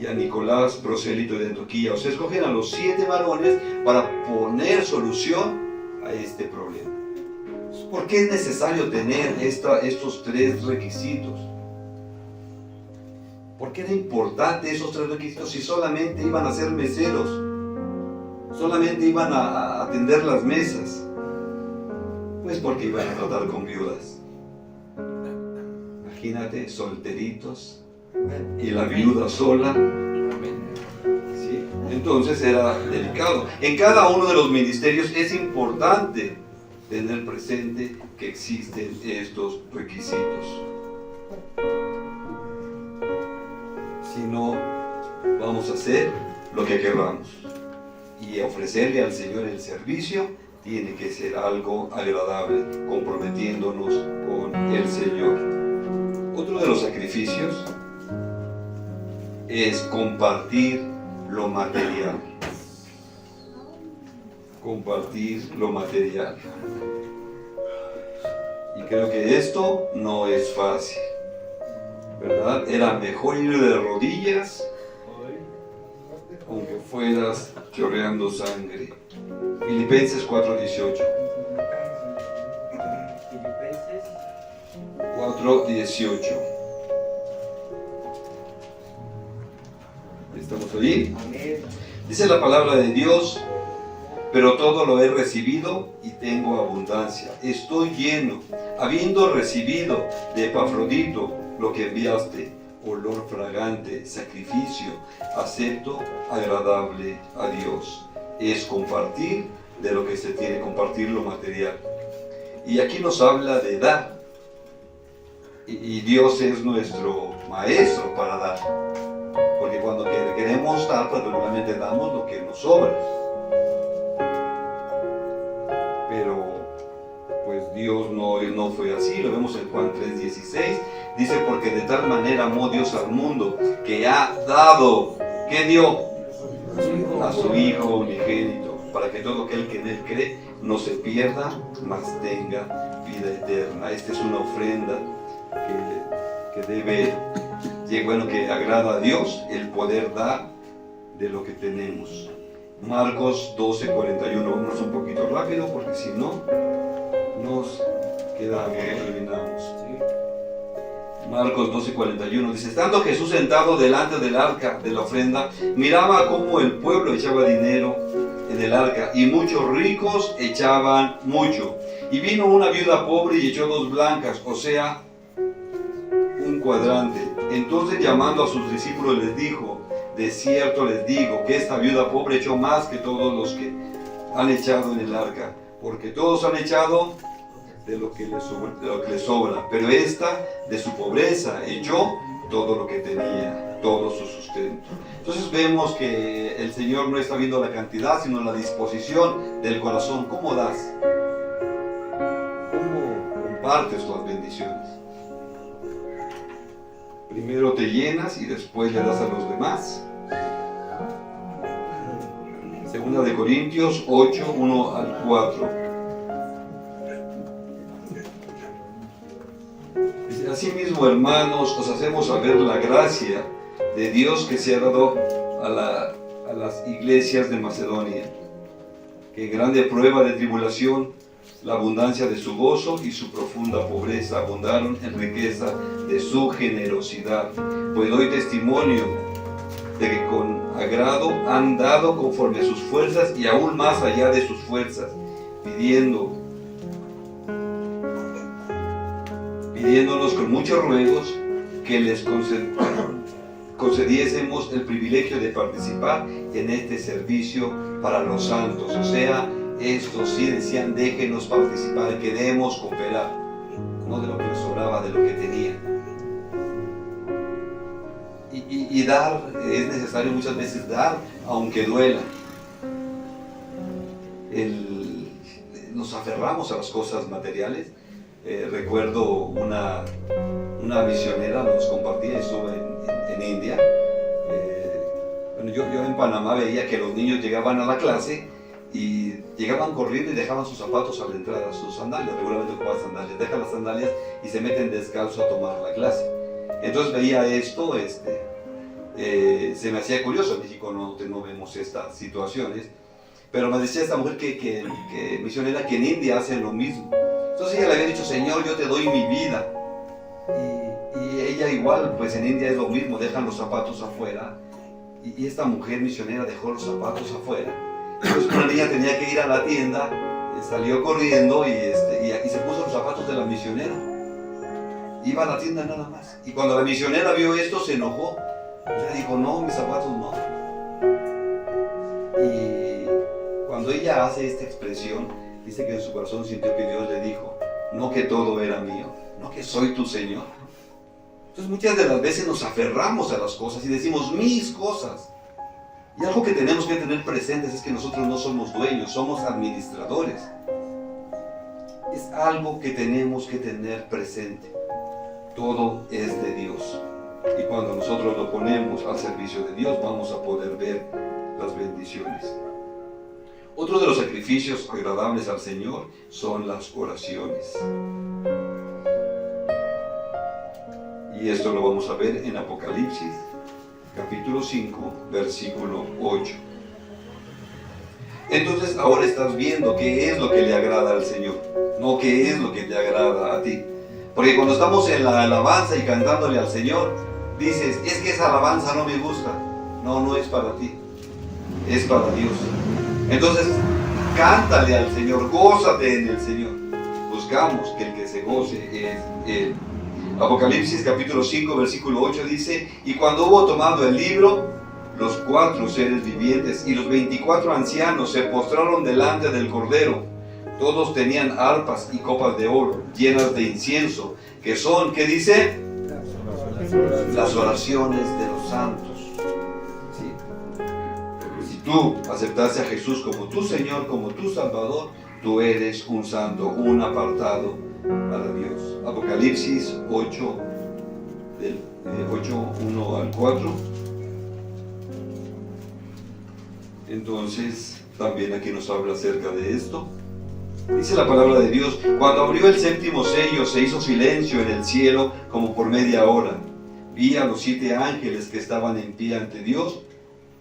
y a Nicolás, prosélito de Antioquía. O sea, escogen a los 7 varones para poner solución a este problema. ¿Por qué es necesario tener estos 3 requisitos? ¿Por qué era importante esos 3 requisitos si solamente iban a ser meseros? Solamente iban a atender las mesas. Pues porque iban a tratar con viudas. Imagínate, solteritos y la viuda sola. ¿Sí? Entonces era delicado. En cada uno de los ministerios es importante tener presente que existen estos requisitos. Si no, vamos a hacer lo que queramos. Y ofrecerle al Señor el servicio tiene que ser algo agradable, comprometiéndonos con el Señor. Otro de los sacrificios es compartir lo material. Compartir lo material. Y creo que esto no es fácil, ¿verdad? Era mejor ir de rodillas aunque fueras chorreando sangre. Filipenses 4:18. 4:18. ¿Estamos ahí? Dice la palabra de Dios: pero todo lo he recibido y tengo abundancia. Estoy lleno, habiendo recibido de Epafrodito lo que enviaste, olor fragante, sacrificio, acepto, agradable a Dios. Es compartir de lo que se tiene, compartir lo material. Y aquí nos habla de dar. Y Dios es nuestro maestro para dar. Porque cuando queremos dar, pues normalmente damos lo que nos sobra. Pero pues Dios no fue así. Lo vemos en Juan 3:16. Dice: porque de tal manera amó Dios al mundo, que ha dado, ¿qué dio? A su Hijo unigénito, para que todo aquel que en Él cree no se pierda, mas tenga vida eterna. Esta es una ofrenda que agrada a Dios, el poder dar de lo que tenemos. Marcos 12:41. Vamos un poquito rápido porque si no nos quedamos, terminamos. Marcos 12:41 dice: estando Jesús sentado delante del arca de la ofrenda, miraba cómo el pueblo echaba dinero en el arca, y muchos ricos echaban mucho. Y vino una viuda pobre y echó 2 blancas, o sea, un cuadrante. Entonces, llamando a sus discípulos, les dijo: de cierto les digo que esta viuda pobre echó más que todos los que han echado en el arca, porque todos han echado de lo que les sobra, pero esta de su pobreza echó todo lo que tenía, todo su sustento. Entonces vemos que el Señor no está viendo la cantidad, sino la disposición del corazón. ¿Cómo das? ¿Cómo compartes las bendiciones? Primero te llenas y después le das a los demás. Segunda de Corintios 8:1-4. Asimismo, hermanos, os hacemos saber la gracia de Dios que se ha dado a las iglesias de Macedonia, que en grande prueba de tribulación, la abundancia de su gozo y su profunda pobreza abundaron en riqueza de su generosidad. Pues doy testimonio de que con agrado han dado conforme a sus fuerzas y aún más allá de sus fuerzas, pidiéndonos con muchos ruegos que les concediésemos el privilegio de participar en este servicio para los santos. O sea, estos sí decían: déjenos participar, queremos cooperar, no de lo que les sobraba, de lo que tenían. Y dar, es necesario muchas veces dar, aunque duela. Nos aferramos a las cosas materiales. Recuerdo una misionera nos compartía, estuvo en India. Bueno, yo en Panamá veía que los niños llegaban a la clase y llegaban corriendo y dejaban sus zapatos a la entrada, sus sandalias, regularmente ocupaban sandalias, dejan las sandalias y se meten descalzo a tomar la clase. Entonces veía esto, se me hacía curioso. En México no vemos estas situaciones, pero me decía esta mujer que misionera, que en India hacen lo mismo. Entonces ella le había dicho: Señor, yo te doy mi vida. Y ella igual, pues en India es lo mismo, dejan los zapatos afuera. Y esta mujer misionera dejó los zapatos afuera. Entonces una niña tenía que ir a la tienda, salió corriendo y se puso los zapatos de la misionera. Iba a la tienda nada más. Y cuando la misionera vio esto, se enojó. Le dijo: no, mis zapatos no. Y cuando ella hace esta expresión, dice que en su corazón sintió que Dios le dijo: no que todo era mío, no que soy tu Señor. Entonces muchas de las veces nos aferramos a las cosas y decimos: mis cosas. Y algo que tenemos que tener presentes es que nosotros no somos dueños, somos administradores. Es algo que tenemos que tener presente. Todo es de Dios. Y cuando nosotros lo ponemos al servicio de Dios, vamos a poder ver las bendiciones. Otro de los sacrificios agradables al Señor son las oraciones. Y esto lo vamos a ver en Apocalipsis, capítulo 5, versículo 8. Entonces ahora estás viendo qué es lo que le agrada al Señor, no qué es lo que te agrada a ti. Porque cuando estamos en la alabanza y cantándole al Señor, dices: es que esa alabanza no me gusta. No, no es para ti, es para Dios. Entonces, cántale al Señor, gózate en el Señor. Buscamos que el que se goce es Él. Apocalipsis capítulo 5, versículo 8 dice: y cuando hubo tomado el libro, los 4 seres vivientes y los 24 ancianos se postraron delante del Cordero. Todos tenían arpas y copas de oro llenas de incienso, que son, ¿qué dice? Las oraciones de los santos. ¿Sí? Si tú aceptaste a Jesús como tu Señor, como tu Salvador, tú eres un santo, un apartado para Dios. Apocalipsis 8, del 1 al 4. Entonces, también aquí nos habla acerca de esto. Dice la palabra de Dios: cuando abrió el séptimo sello, se hizo silencio en el cielo como por media hora. Vi a los 7 ángeles que estaban en pie ante Dios,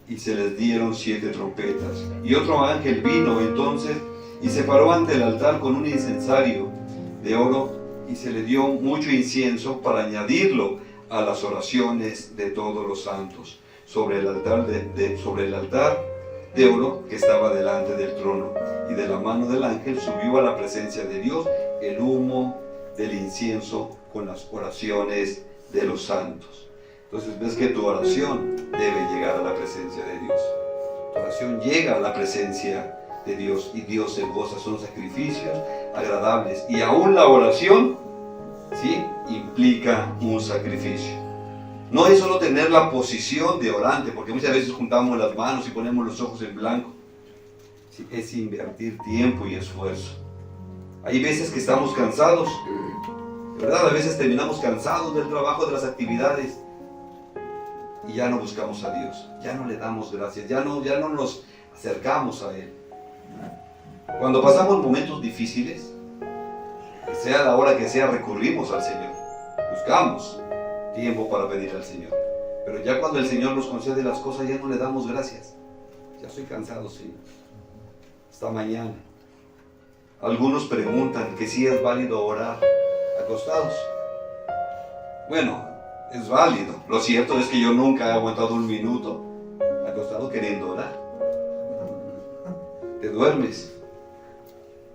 y se les dieron 7 trompetas. Y otro ángel vino entonces y se paró ante el altar con un incensario de oro, y se le dio mucho incienso para añadirlo a las oraciones de todos los santos, sobre el altar de oro que estaba delante del trono. Y de la mano del ángel subió a la presencia de Dios el humo del incienso con las oraciones de los santos. Entonces ves que tu oración debe llegar a la presencia de Dios. Tu oración llega a la presencia de Dios y Dios se goza. Son sacrificios agradables. Y aún la oración, ¿sí?, implica un sacrificio. No es solo tener la posición de orante, porque muchas veces juntamos las manos y ponemos los ojos en blanco. Sí, es invertir tiempo y esfuerzo. Hay veces que estamos cansados, ¿verdad? A veces terminamos cansados del trabajo, de las actividades, y ya no buscamos a Dios, ya no le damos gracias, ya no nos acercamos a Él. Cuando pasamos momentos difíciles, sea la hora que sea, recurrimos al Señor, buscamos tiempo para pedir al Señor. Pero ya cuando el Señor nos concede las cosas, ya no le damos gracias. Ya estoy cansado, Señor. Hasta mañana. Algunos preguntan que si es válido orar acostados. Bueno, es válido. Lo cierto es que yo nunca he aguantado un minuto acostado queriendo orar. Te duermes.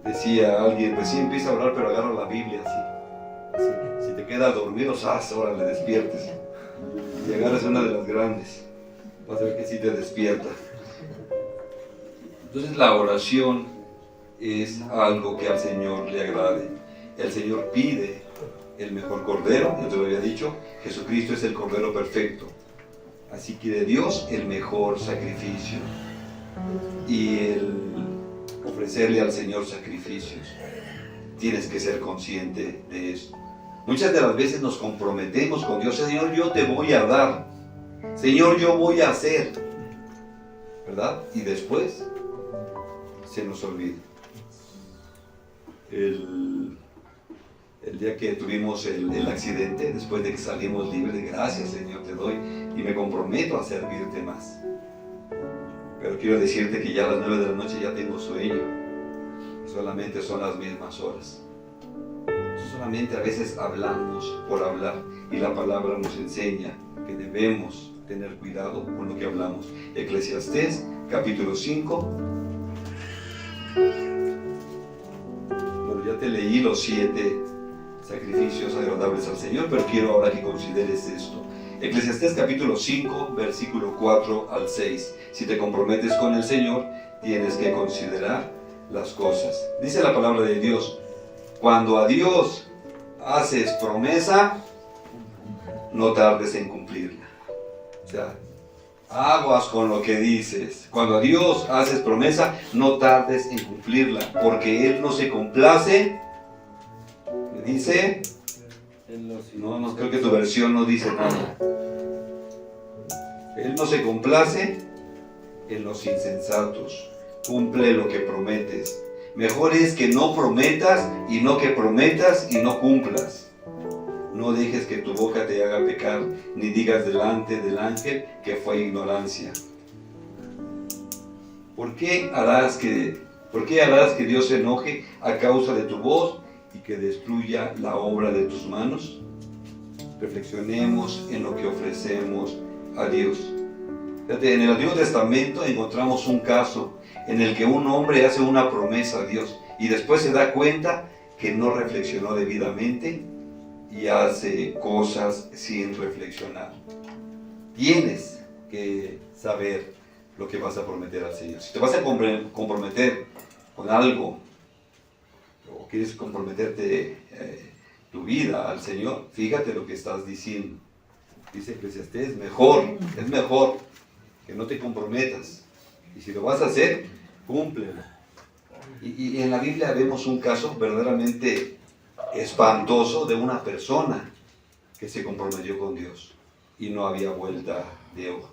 Decía alguien: pues sí, empieza a orar, pero agarra la Biblia así. Si te quedas dormido, ahora le despiertes. Y agarras una de las grandes, vas a ver que sí te despierta. Entonces la oración es algo que al Señor le agrade. El Señor pide el mejor cordero, yo te lo había dicho. Jesucristo es el cordero perfecto. Así quiere Dios el mejor sacrificio. Y el ofrecerle al Señor sacrificios, tienes que ser consciente de eso. Muchas de las veces nos comprometemos con Dios: Señor, yo te voy a dar, Señor, yo voy a hacer. ¿verdad? Y después se nos olvida. El día que tuvimos el accidente, después de que salimos libres, gracias Señor te doy y me comprometo a servirte más. Pero quiero decirte que ya a las 9 de la noche ya tengo sueño. Solamente son las mismas horas. Solamente a veces hablamos por hablar y la palabra nos enseña que debemos tener cuidado con lo que hablamos. Eclesiastés capítulo 5. Bueno, ya te leí los 7 sacrificios agradables al Señor, pero quiero ahora que consideres esto. Eclesiastés capítulo 5, versículo 4 al 6. Si te comprometes con el Señor, tienes que considerar las cosas. Dice la palabra de Dios: cuando a Dios haces promesa, no tardes en cumplirla. O sea, aguas con lo que dices. Cuando a Dios haces promesa, no tardes en cumplirla, porque Él no se complace. ¿Me dice? No, creo que tu versión no dice nada. Él no se complace en los insensatos. Cumple lo que prometes. Mejor es que no prometas y no que prometas y no cumplas. No dejes que tu boca te haga pecar, ni digas delante del ángel que fue ignorancia. ¿Por qué harás que Dios se enoje a causa de tu voz y que destruya la obra de tus manos? Reflexionemos en lo que ofrecemos a Dios. Fíjate, en el Antiguo Testamento encontramos un caso en el que un hombre hace una promesa a Dios y después se da cuenta que no reflexionó debidamente y hace cosas sin reflexionar. Tienes que saber lo que vas a prometer al Señor. Si te vas a comprometer con algo o quieres comprometerte tu vida al Señor, fíjate lo que estás diciendo. Dice Eclesiastés, es mejor que no te comprometas. Y si lo vas a hacer, cúmplelo. Y en la Biblia vemos un caso verdaderamente espantoso de una persona que se comprometió con Dios y no había vuelta de hoja.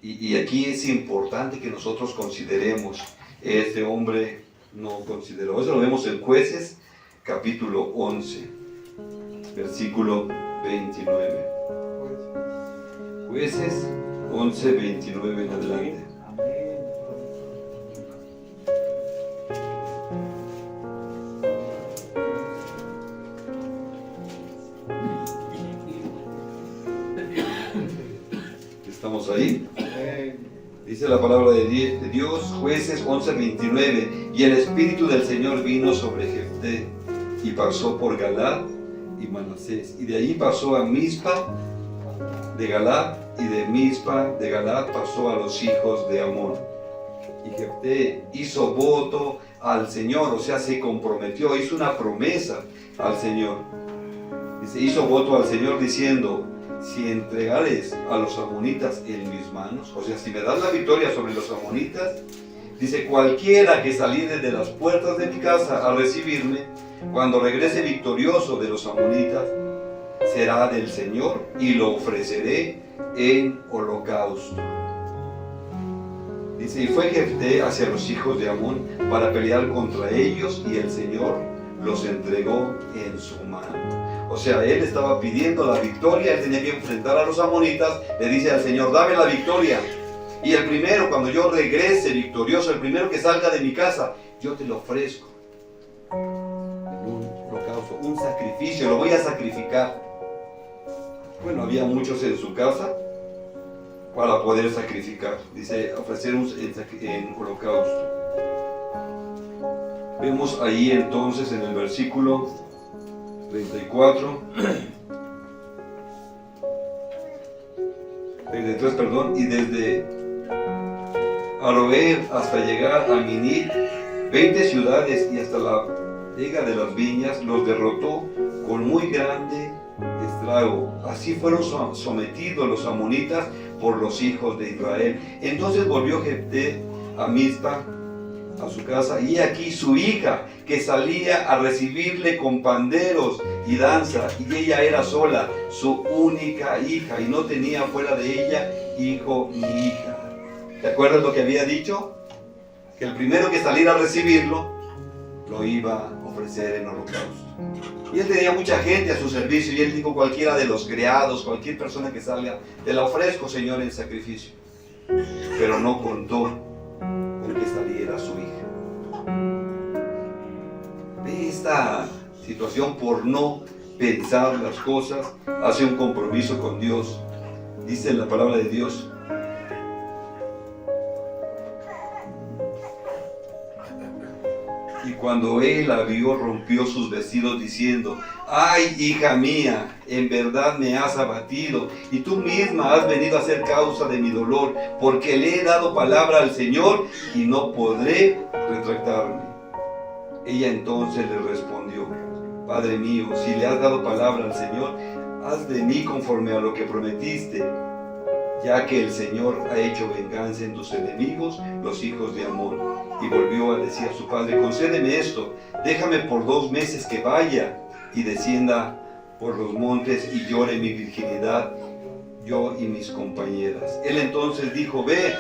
Y aquí es importante que nosotros consideremos. Este hombre no consideró. Eso lo vemos en Jueces capítulo 11, versículo 29. Jueces 11, 29 en adelante. ¿Estamos ahí? Dice la palabra de Dios, Jueces 11, 29. Y el Espíritu del Señor vino sobre Jefté y pasó por Galaad y Manasés. Y de ahí pasó a Mizpa de Galaad, y de Mizpa de Galaad pasó a los hijos de Amón. Y Jefté hizo voto al Señor, o sea, se comprometió, hizo una promesa al Señor. Dice, hizo voto al Señor diciendo, si entregares a los amonitas en mis manos, o sea, si me das la victoria sobre los amonitas, dice, cualquiera que saliere de las puertas de mi casa a recibirme, cuando regrese victorioso de los amonitas, será del Señor y lo ofreceré en holocausto. Dice, y fue Jefté hacia los hijos de Amón para pelear contra ellos, y el Señor los entregó en su mano. O sea, él estaba pidiendo la victoria, él tenía que enfrentar a los amonitas, le dice al Señor, dame la victoria. Y el primero, cuando yo regrese victorioso, el primero que salga de mi casa, yo te lo ofrezco. Un holocausto, un sacrificio, lo voy a sacrificar. Bueno, había muchos en su casa para poder sacrificar. Dice, ofrecer en holocausto. Vemos ahí entonces en el versículo 34, 33, perdón, y desde Aroer hasta llegar a Minit, 20 ciudades y hasta la vega de las viñas, los derrotó con muy grande estrago. Así fueron sometidos los amonitas por los hijos de Israel. Entonces volvió Jefté a Mizpa, a su casa, y aquí su hija, que salía a recibirle con panderos y danza, y ella era sola, su única hija, y no tenía fuera de ella hijo ni hija. ¿Te acuerdas lo que había dicho? Que el primero que saliera a recibirlo, lo iba a ofrecer en holocausto. Y él tenía mucha gente a su servicio, y él dijo: cualquiera de los criados, cualquier persona que salga, te la ofrezco, Señor, en sacrificio. Pero no contó con que saliera su hija. Ve esta situación por no pensar las cosas, hace un compromiso con Dios. Dice en la palabra de Dios: y cuando él la vio, rompió sus vestidos diciendo: ay, hija mía, en verdad me has abatido, y tú misma has venido a ser causa de mi dolor, porque le he dado palabra al Señor y no podré retractarme. Ella entonces le respondió: Padre mío, si le has dado palabra al Señor, haz de mí conforme a lo que prometiste, ya que el Señor ha hecho venganza en tus enemigos, los hijos de Amón. Y volvió a decir a su padre: concédeme esto, déjame por 2 meses que vaya y descienda por los montes y llore mi virginidad, yo y mis compañeras. Él entonces dijo: ve,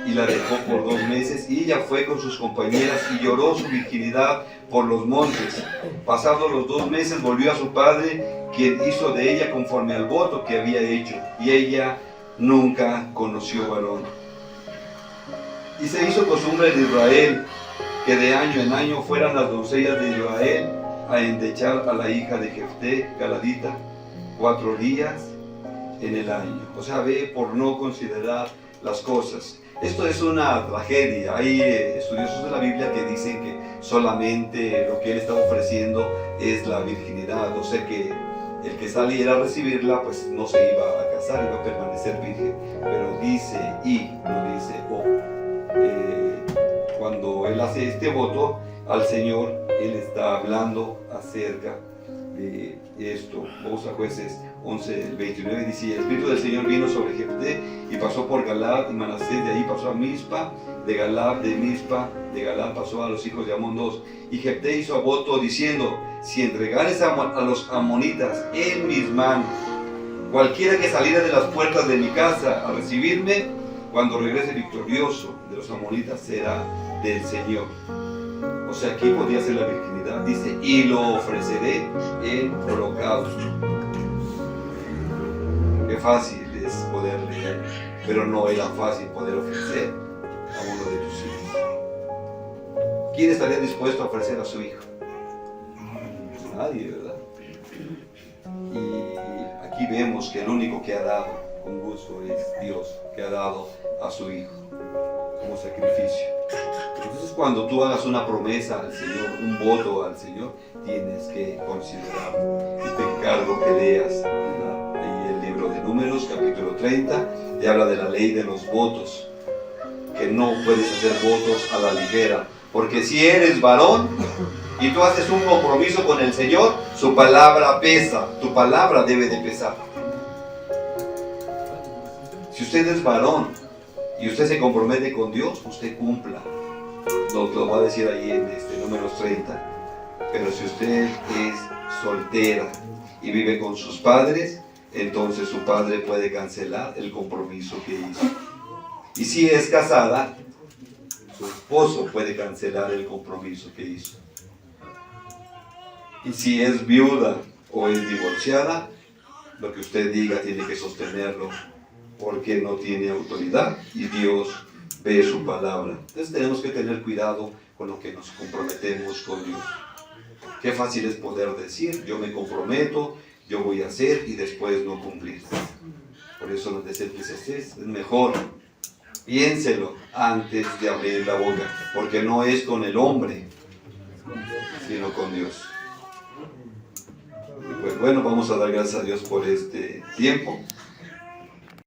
y la dejó por 2 meses, y ella fue con sus compañeras y lloró su virginidad por los montes. Pasados los 2 meses volvió a su padre, quien hizo de ella conforme al voto que había hecho, y ella nunca conoció varón. Y se hizo costumbre de Israel que de año en año fueran las doncellas de Israel a endechar a la hija de Jefté, Galadita, 4 días en el año. O sea, ve, por no considerar las cosas. Esto es una tragedia. Hay estudiosos de la Biblia que dicen que solamente lo que él estaba ofreciendo es la virginidad. O sea que el que saliera a recibirla, pues no se iba a casar, iba a permanecer virgen. Pero dice y, no dice o. Cuando él hace este voto al Señor, él está hablando acerca de esto. Vamos a Jueces 11, el 29, dice: el Espíritu del Señor vino sobre Jefté y pasó por Galad y Manasés, de ahí pasó a Mizpa, de Galad, de Mizpa, de Galad pasó a los hijos de Amón 2. Y Jefté hizo voto diciendo: si entregares a los amonitas en mis manos, cualquiera que saliera de las puertas de mi casa a recibirme, cuando regrese victorioso de los amonitas será del Señor. O sea, aquí podía ser la virginidad. Dice: y lo ofreceré en holocausto. Qué fácil es poder leer, pero no era fácil poder ofrecer a uno de tus hijos. ¿Quién estaría dispuesto a ofrecer a su hijo? Nadie, ¿verdad? Y aquí vemos que el único que ha dado con gusto es Dios, que ha dado a su hijo como sacrificio. Entonces, cuando tú hagas una promesa al Señor, un voto al Señor, tienes que considerarlo. Y te encargo que leas, ¿verdad?, ahí el libro de Números, capítulo 30, te habla de la ley de los votos, que no puedes hacer votos a la ligera, porque si eres varón y tú haces un compromiso con el Señor, su palabra pesa, tu palabra debe de pesar. Si usted es varón y usted se compromete con Dios, usted cumpla. Lo va a decir ahí en Números 30. Pero si usted es soltera y vive con sus padres, entonces su padre puede cancelar el compromiso que hizo. Y si es casada, su esposo puede cancelar el compromiso que hizo. Y si es viuda o es divorciada, lo que usted diga tiene que sostenerlo, porque no tiene autoridad y Dios ve su palabra. Entonces tenemos que tener cuidado con lo que nos comprometemos con Dios. Qué fácil es poder decir: yo me comprometo, yo voy a hacer, y después no cumplir. Por eso nos dice es mejor, piénselo antes de abrir la boca, porque no es con el hombre, sino con Dios. Y pues bueno, vamos a dar gracias a Dios por este tiempo.